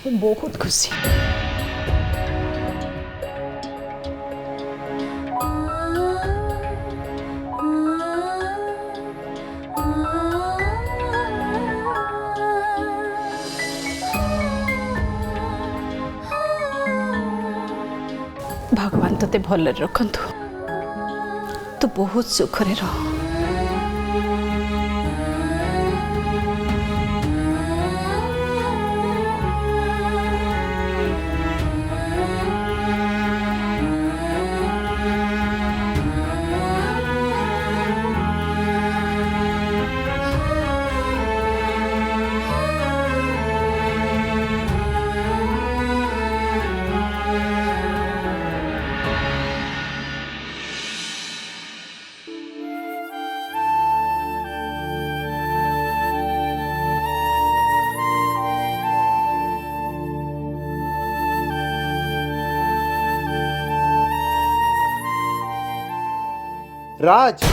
बहुत खुशी। भगवान तोते भल रखंतु, तू बहुत सुखरे रह। राज,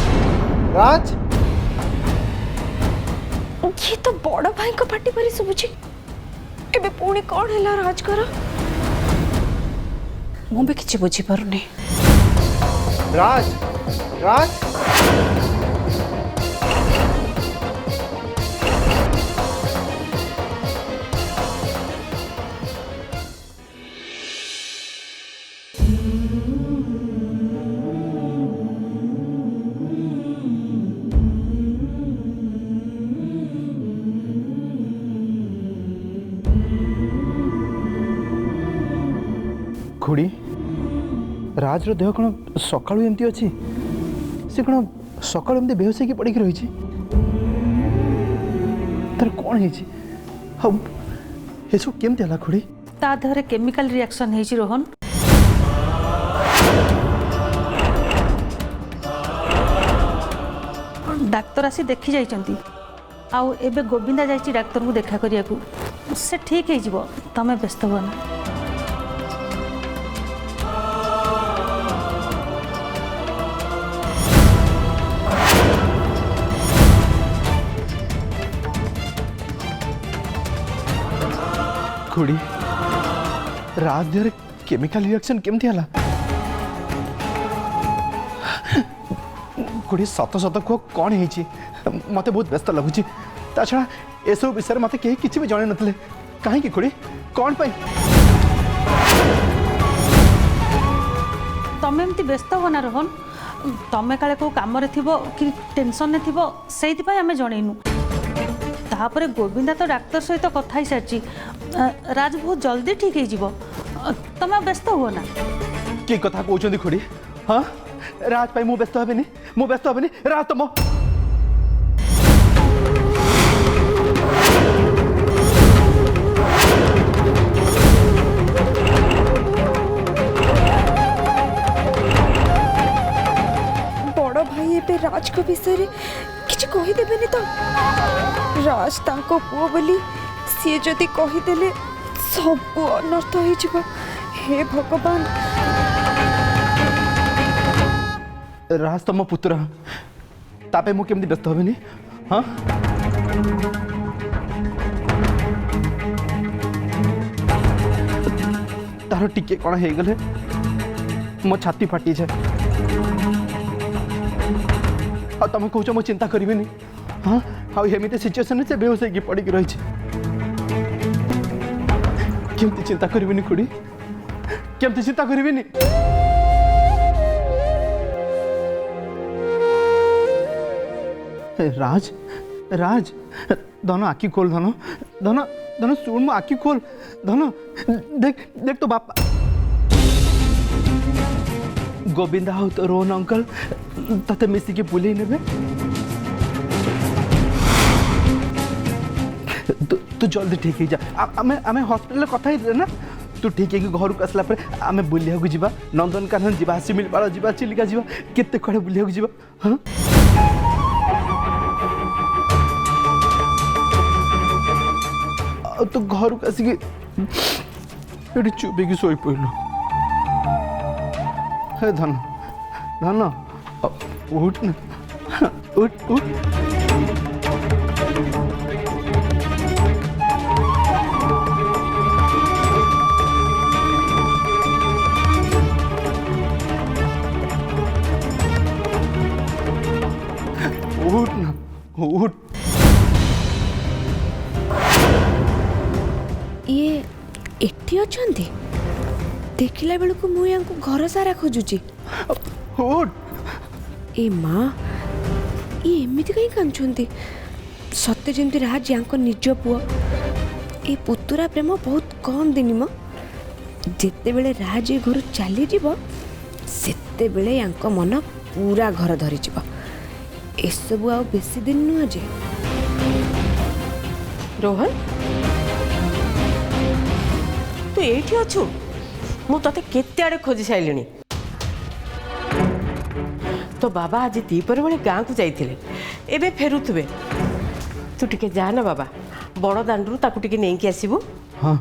राज, ये तो बड़ भाई को पार्टी परी सुबुची। एबे पुणी कौन हैला राज कर? मु भी किछि बुझी पारुनी। राज, राज, खुड़ी राज देह कौन सका एमती अच्छी से कौन सका एमती बेहोश होगी पड़ी रही तार कौन है सब केमती है खुड़ी? ता देहरे केमिकल रिएक्शन है रोहन। डाक्तर आसी देखी जाइछंती। आउ एबे गोविंदा जाइछि डाक्तर को देखा करिया को। से ठीक है जीवो, तमे व्यस्त हो ना। खुड़ी राज देह केमिकल रिएक्शन केमती है? खुड़ी सत सत कह कौन है? मत बहुत व्यस्त लगुच। ता छड़ा एसब विषय मत कहीं किसी भी जन नथिले। कहीं खुड़ी कौन पाई? तमे एमती व्यस्त हो ना रोहन। तमे काले को काम रे थिबो कि टेंशन ने थिबो, सेति पय हमें जणैनु। तापरे गोविंदा तो डाक्तर सहित कथा ही सारची। राज बहुत जल्दी ठीक है जीवो। तमे व्यस्त हो ना। कि कथा कहउछंदी खुड़ी? हाँ राज पाई मु व्यस्त हेबेनी, मु व्यस्त हेबेनी। राज तुम बड़ भाई एबे राज को विषय किछि कहि देबेनी तो? राज तांको पुओ बोली सी जदि कहीदेले सब अनर्थ हो। हे भगवान, राज तुम पुत्र तापे मु केमती व्यस्त हेबेनी? हाँ तार टिके कौन हो गले मो छाती फाटी जाए। आ तुम कह मु चिंता करी? हाँ आमती सिचुएसन से बेहोश होगी पड़ी रही। केमती चिंता करी खुड़ी? केमती चिंता करी? राज, राज धन आखि खोल। धन धन धन शुण मो आखि खोल। धन देख देख तो बापा गोविंदा हो तो रोहन अंकल तते मिसिकी बुले नेबे। तू जल्दी ठीक हो जा। आमे हॉस्पिटल कथा ही ना। तू ठीक है कि घर को आसला आमे बुलिया को जीवा, नंदनकानन जीवा, शिमिलपाल जीवा, चिलिका जीवा, केते कड़े बुलिया को जीवा। हाँ तो घर को आसिक चुपे शोई पड़ल। हे धन धन उठ ना, उठ उठ। उठ। ये एठी अछंती देखिला बेलू मु यांको घर सारा खोजुची। उठ। ए माँ ये एमती कहीं कांचुंती सत्य जमी राज यांको निज पुओ। ए पुतुरा प्रेम बहुत कम दिन म जिते बेले राज ए घर चली जीव सेते बेले यांको मन पूरा घर धरी जीव। एसबु आ बेसी दिन नुह जे। रोहन तू एठी अछु मु तते केते आड़े खोजी साइलिनी। तो बाबा आज दीपर बेले गाँ को जाइथिले एबे फेरुथबे तू टिके जा ना बाबा बड़ दांडरू ताकू टिके नेकी आसीबू। हाँ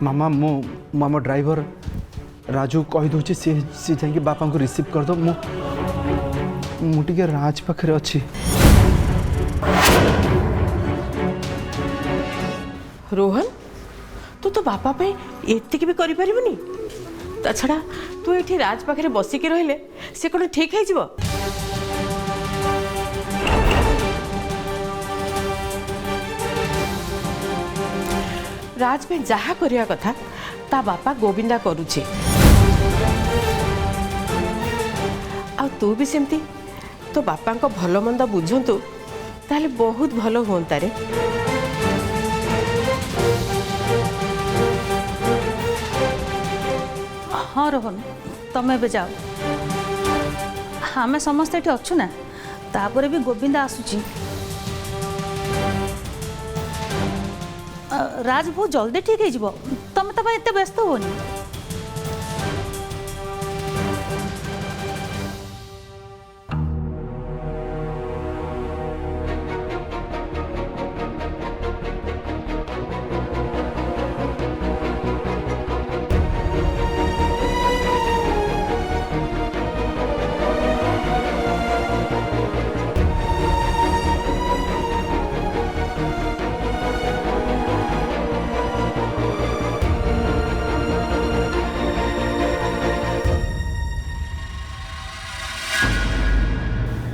मामा मो ड्राइवर राजू कही दूची सी जाके बापा को रिसीव कर दो। मुझे राज पाखे अच्छी। रोहन तू तो बापा पे एतिक भी करि परिबनी ता छड़ा तू एठी राज पाखे बसिके रहिले से कोन ठीक है जीवो। राज पे जहा करिया कथा ता बापा गोविंदा करूछे आ तू भी सेमती तो बापा को भलो मंद बुझंतु ताले बहुत भलो होंता रे। हाँ रोहन तमें भी जाओ आम समस्ते ये अच्छु ना तापर भी गोविंदा आसुची। राज बहुत जल्दी ठीक है तमें तो एत व्यस्त होनी।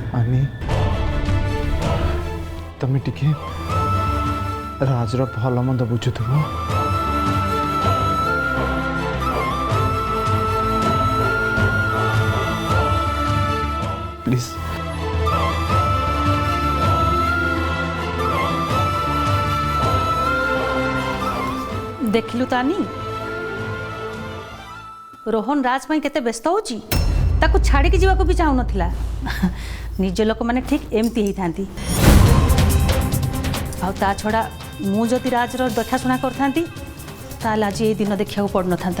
आनी तमें टिके राजर भल मंद बुझुथब। प्लीज देखलु तानी रोहन राज में केते व्यस्त होची ताको छाड़ी के जीवा भी चाहू नथिला। निज लोक मैंने ठीक एमती ही थांती आ ता छड़ा मु जदि राजर देखाशुना करथांती ताल आज ये दिन देखा पड़ न था।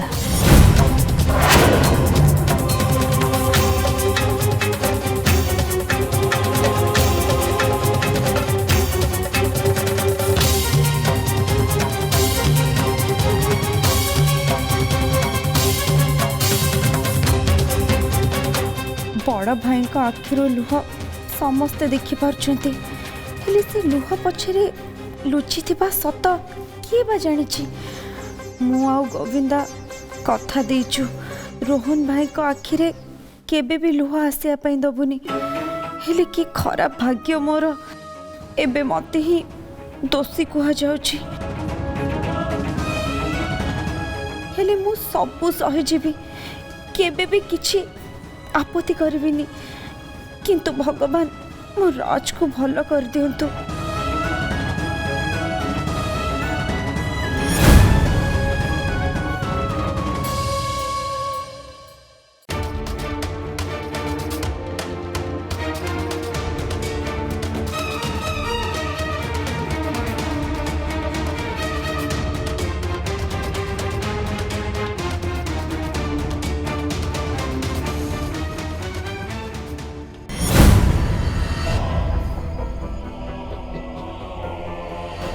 बड़ भाई आखिर लुह समस्ते देखिपार्छन्ति हेले से लुह पछरे लुचि थिबा सत किए बा जानिछि। मु आ गोविंदा कथा देइछु रोहन भाई को आखिरे केबे भी लुह आसिया पई दबुनी। हेले कि खराब भाग्य मोर एबे मते ही दोषी कुहा जाउछि। हेले मु सबु सहि जीवी केबे भी किछि आपत्ति करबिनी किंतु भगवान मो राज को भलो कर दियंतु।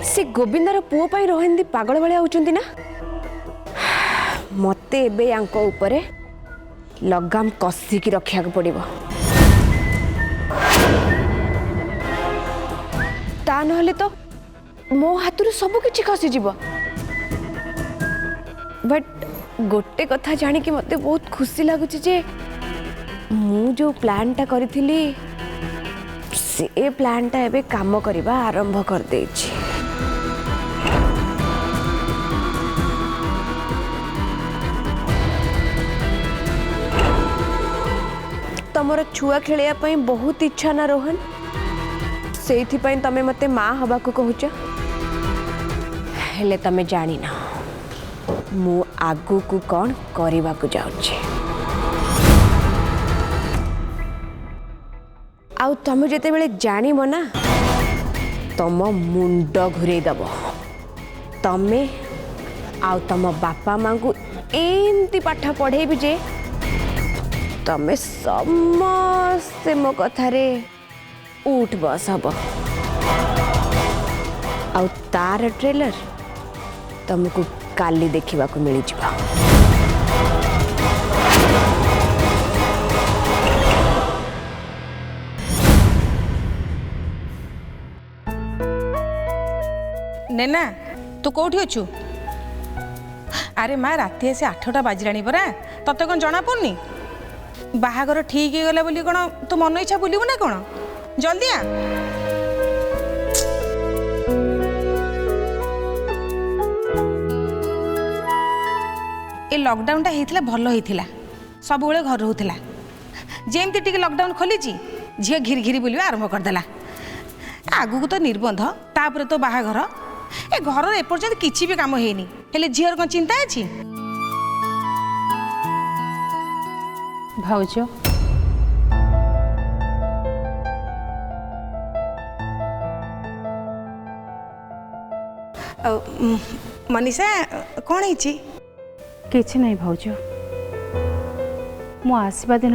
से गोविंदार पुओ पाई रोहिंदी पागल भाया होचंती ना मते एबे यांको ऊपरे लगाम कसिकी रखिया को पड़िबो। ता नहले तो मो हाथुरु सब किछि खसी जीवो। बट गोटे कथा जानी कि मते बहुत खुशी लागुछि जे मु जो प्लान टा करिथिली से से ए प्लानटा एबे काम करबा आरंभ कर देछि। तमर छुआ खेलिया पई बहुत इच्छा ना रोहन, सेथि पई तमे मते मां हबा को कहूच। हेले तमे जानी ना मु आगु को कौन करबा को जाउछि। आउ तमे जेते बेले जानिबो ना तम मुंड घुरे दब। तमे आउ तम बापा मां को एमती पाठ पढ़ेबी जे तमे समस्ते मो कथारे उठ बस हब। आउ तार ट्रेलर तुमको काली देखा मिल जा। नेना तू कौटी अच्छु? अरे माँ राति आसी 8टा बाजिलानी परा, तते कौन जना पड़नी? बाहागर ठीक हो गला बोली कौन तू मन इच्छा बुलबू ना कौन? जल्दी आ। ए लॉकडाउन होता भल होता, सब घर रोला। जमती टी लॉकडाउन खोली झील घिरी घिरी बुलवा आरंभ करदेला। आगू तो निर्बंध, तापर तो बाहाघर। ए घर एपर्यंत किसी भी काम हैनी, हेले झीर कौन चिंता अच्छी? भाउज मनीषा कौन है? किछि नहीं भाउज, मु आसवा दिन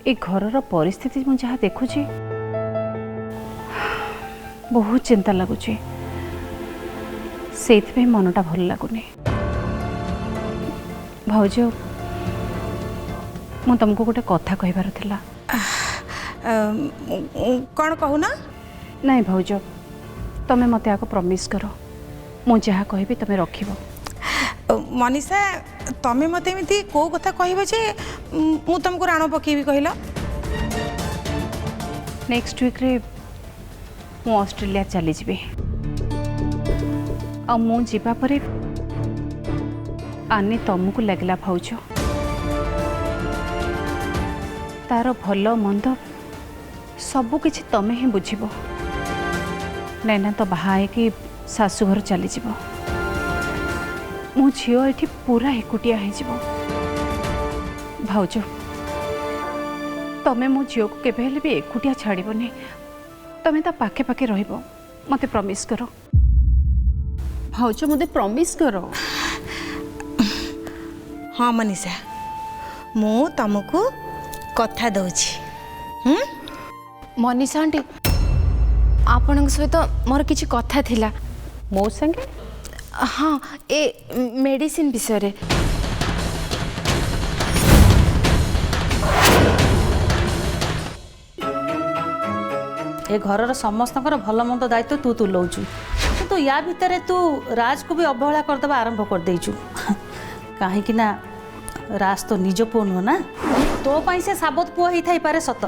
ए घर परिस्थिति मु जहाँ देखुची बहुत चिंता लगुच, से मनटा भल लगुनि। भाउज मु तुमको गोटे कथा कहबार थिला। कौन कहूना? नहीं भाउज तमें मत आग प्रमिश कर, मु जहाँ कहबी तमें रखिबो। मनीषा तमें मत एमती कौ कथा कह जे मु तुमको राण पकेबी कहल? नेक्स्ट वीक रे मु ऑस्ट्रेलिया चली जी। आ मु जीवा परे आनी तुमको लगला भाउज तार भल मंद सबु किछि तमे ही बुझिबो। नैना तो बाहा कि शाशुघर चली जीवो, मो झील ये पूरा एकुटिया हो। भाउज तमें मो झील को केबे भी एकुटिया छाड़बनी, तमें ता पाखे पाखे रहिबो, मते प्रमिश करो। भाउज मते प्रमिश करो। हाँ मनीषा मु तुमको कथा दउछि। मनीषा आंटी आपण सहित मोर किछि कथा थिला। मो संगे? हाँ ए मेडिसिन विषय रे। ए घर समस्त भल मंद दायित्व तू तुलाऊचु, तो या भितर तू राज को भी अवहेला करदेवा आरंभ कर देचु। कहीं ना राज तो निज पुओ नुह ना, तो पाई से साबत पुओ होई पारे सत,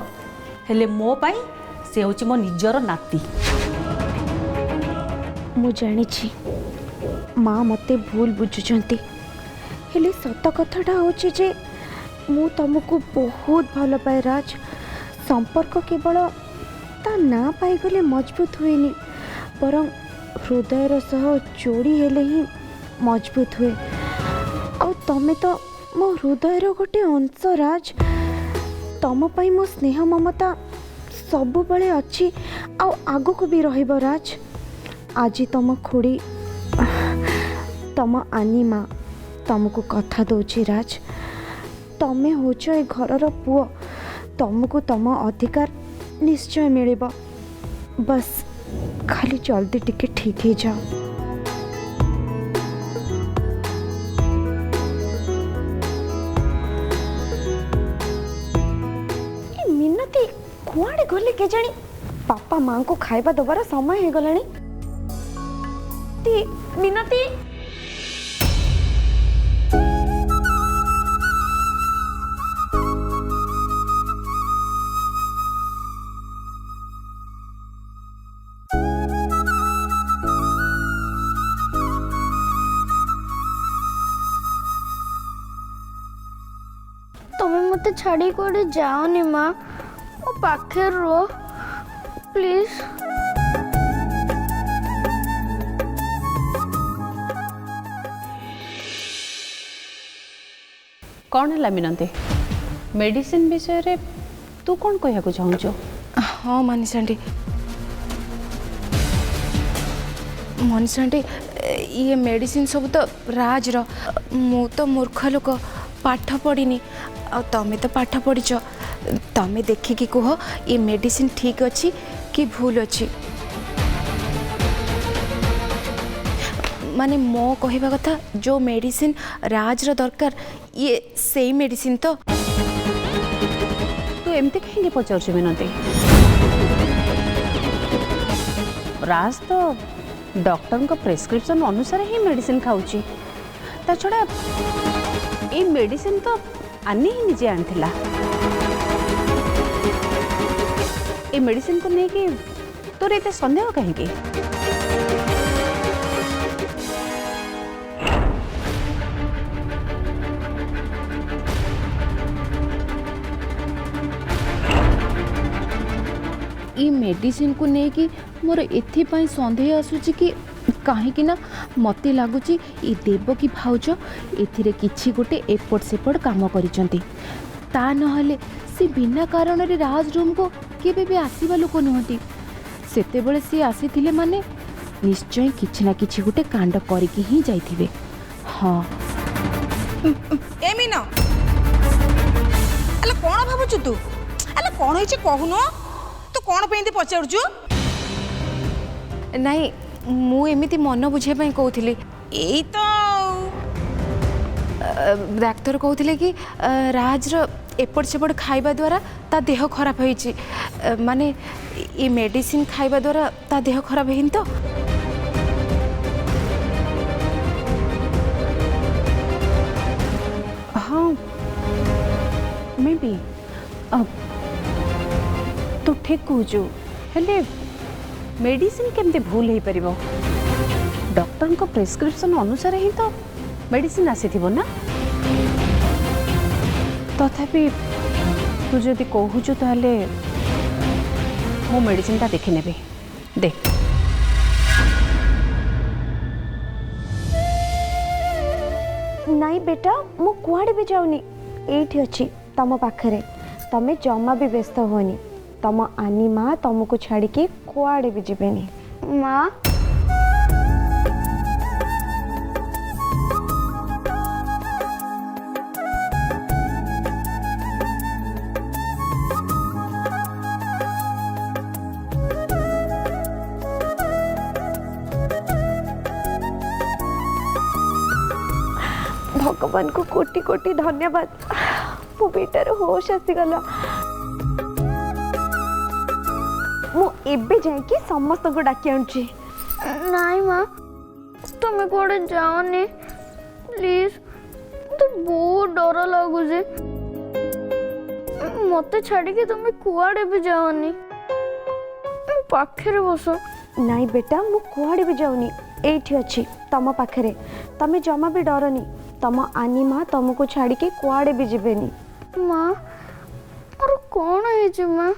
हेले मो पाई से होची मो निजर नाती। मु जानी माँ मते भूल बुझुचंती, हेले सत कथाटा होची जे मु तुमको बहुत भल पाए राज। संपर्क केवल ता ना पाईगले मजबूत हुएनी, बरं हृदयर सह जोड़ी हेले ही मजबूत हुए। आ तमे तो मो हृदयर गोटे अंश राज। तम पाई मो स्नेह ममता सबु बळे अच्छी, आ आगको भी रहिबो राज। आज तम खुड़ी तम आनी माँ तुमको कथा दौची राज, तमें होच ए घरर पुओ, तुमको तम अधिकार निश्चय मिलिबो। बस खाली जल्दी टिके ठीक ही जाओ। ए मिनती कुआड़े गले के जानी? पापा माँ को खाइबा दबार समय हो गलानी। मिनती मत छाड़ी कोड़े जाओनी माँ मो पाखे रो प्लीज। कौन है मिनती मेडिसिन विषय रे तू कौन कहू चाहूँ? हाँ मनीषा आंटी, मनीषा आंटी ये मेडिसिन सब तो राज रो। मु तो मूर्ख लोक पाठ पढ़ी आ तमें तो पाठ पढ़ीच, तमें देखिकी कह ये मेडिसिन ठीक अच्छी कि भूल अच्छी। माने मो कहवा कथा जो मेडिसिन राज रो दरकार ये सेही मेडिसिन तो। तू एमती कहीं पचार मिनती? राज तो डॉक्टर को प्रेस्क्रिप्शन अनुसार ही मेडिसिन खाऊची। ता छड़ा ये मेडिसिन तो आनी ही निजे आनथिला। ये मेडिसिन को लेके तोर एते संदेह कहीं? ई मेडिसिन को लेकिन मोर एथिपाई संदेह आसुची कि कहीं ना मत लगुच ये देवकी भाउज एथिरे किछि गोटे एपट सेपट काम करिसंती। ता नहले से बिना कारण रे राज रूम को केबे भी आसीबा लोक नुहंती। सेतेबेले से आसीथिले माने निश्चय किछि ना किछि गोटे कांड करिकि ही जाइथिबे। हाँ ए मीना अले कोन भाबुछु तू? अले कोन होइछ कहूनो? तू कोन पेंदी पचाउछु? नहीं मु एमिति मन बुझे कहूली। एई तो डाक्तर कहते कि राज एपट सेपट खाइबा द्वारा ता देह खराब होइछि। माने ये मेडिसिन खाइबा द्वारा ता देह खराब हेइन तो। हाँ मे बी तू ठीक कहूचु। हेले मेडिसिन केमते भूल हो पार? डॉक्टर को प्रेस्क्रिप्शन अनुसार ही तो मेडिसिन आसीथिबो ना। तथापि तू जदि कहूचु ताले मो मेडिसिन ता देखि नेबे। देख नाई बेटा मु कुआड़े भी जाऊनी, एठी अच्छी तम पाखरे। तमे जमा भी व्यस्त होनी। तम आनी माँ तुमको छाड़ी के कुआड़े भी जीवेनी। माँ भगवान को कोटि कोटि धन्यवाद। मो बेटार होश आसीगला। मु एबे जाके समस्त को डाकी आनुची। नाई माँ तुम्हें कोड़े जाओनी प्लीज। तो बहुत डर लगुचे मत छाड़ी के तुम्हें कुआड़े भी जाओनी। पाखे बस। नाई बेटा मु कुआड़े भी जाऊनी, एठी अच्छी तम पाखरे। तमे जमा भी डरनी। तम आनी माँ तुमको छाड़ी के कुआड़े भी जीवेनी। माँ और कौन है माँ?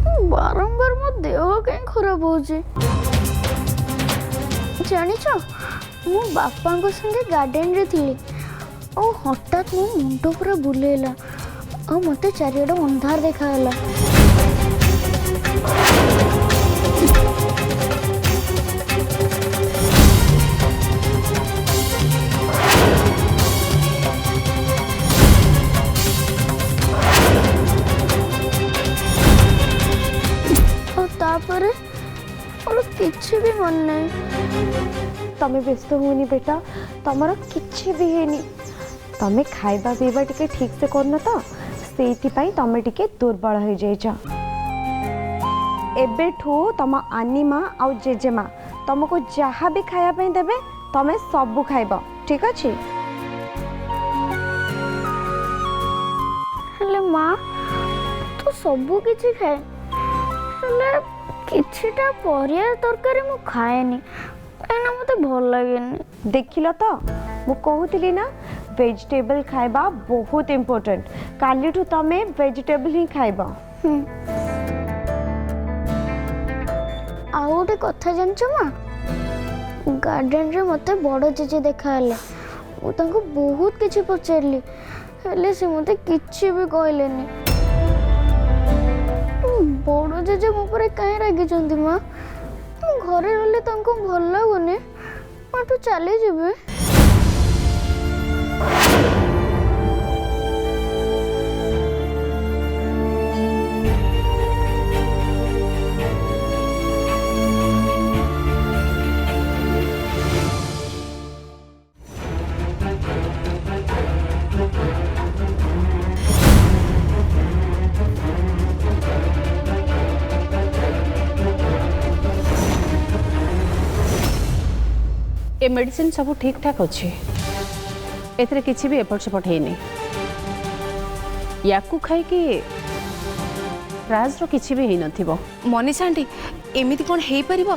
बारंबार मो देह कहीं खराब हो जानिछ। मु बापा को संगे गार्डन रे थी और हठात मो मुंड पूरा बुलेला और मते चारियाडे अंधार देखाला। और किसी भी मन नहीं। तमे व्यस्त होनी बेटा, तमर किछि भी हेनी। तमे खाइबा पीबा टिके ठीक से करन तो सेति पई तमे टिके दुर्बल हो जाइछ। एबे ठो तम आनी माँ आ जेजे माँ तुमको जहाँ भी खाया पई देबे तमे सब खाइबो, ठीक अछि? हेले माँ तो सब किछि खाए, हेले किछिटा परिया तरकारी मु खाएनी, एना मते भल लागेनी। देखिल तो मु कहूतिली ना वेजिटेबल खाइबा बहुत इम्पोर्टेंट काली ठू तमे वेजिटेबल ही खाइबा आउ गोटे कथा जानछ माँ गार्डन रे मते बड़ जेजे देखाले मु तांको बहुत किछि पचारली हेले से मते किछि भी कहलेनी बड़ जेजे मो पर काहे रागी चंदी माँ घरे रहले तांको भल लागुनी माटू चली जेबे ए मेडिसिन सब ठीक ठाक अच्छे एथरे किसी भी एपट सेपट है नहीं याकू खाई कि राज रो किसी भी है नथिबो मनीषा आंटी एमिति कोन हेई परिबो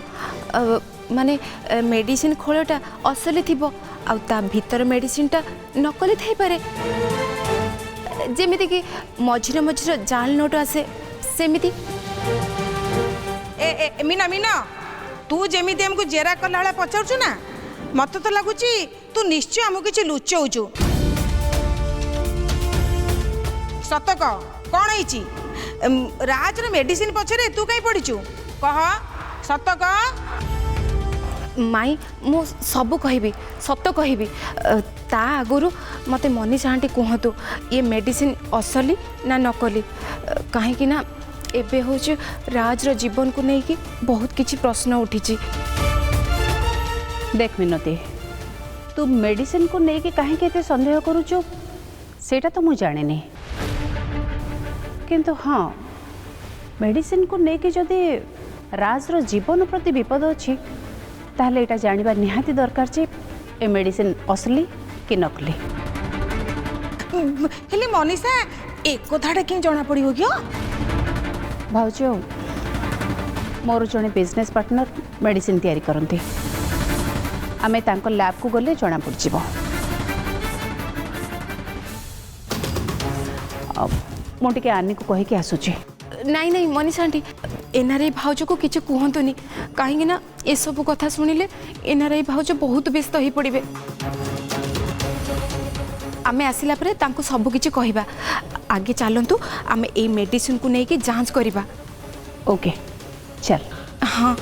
माने मेडिसिन खोलटा असली थिबो आ ता भीतर मेडिसिनटा नकली थाई पारे जेमिति कि मझिरे मझिरे जाल नोट आसे सेमिति ए ए मीना मीना तू जेमिति हमको जेरा कला वाला पचारछु ना मत तो लगुच तू निश्चय आमको किसी लुचौचु सत कह कौन है राज मेडिसिन पछरे तू कहीं पढ़ीचु कह सत कह माई मु सब कहबी सत कहबी ता आगुरु मते मनीषा आंटी कहतु ये मेडिसिन असली ना नकली कहीं ना एबे होचे राज रो जीवन को नहीं कि बहुत किछि प्रश्न उठिछि देख मिनती तू मेडिसिन को लेकिन कहीं के सन्देह करुचु सेटा तो मुझे जाने नहीं किंतु हाँ मेडिसिन को लेकिन जदि राज रो जीवन प्रति विपद अच्छी ताहले एटा जानिबा निहाती दरकार जे ए मेडिसिन असली कि नकली हेले मनीषा एक कथाटा कि जना पड़ो कि भाउज मोर जड़े बिजनेस पार्टनर मेडिसिन तैयारी करती आमे तांको लैब को गले जना पड़जिबो मो टिके आनी को कहि के आसुची नहीं नहीं मनीषा आंटी एनआरआई भाउज को किसी कहतुनी कहीं ना ये सब कथा शुणिले एनआरआई भाउज बहुत व्यस्त हो पड़े आमे आसिला परे तांको सब किछि कहिबा आगे चलंतु आमे ए मेडिसिन को लेकिन जांच करिबा ओके चल हाँ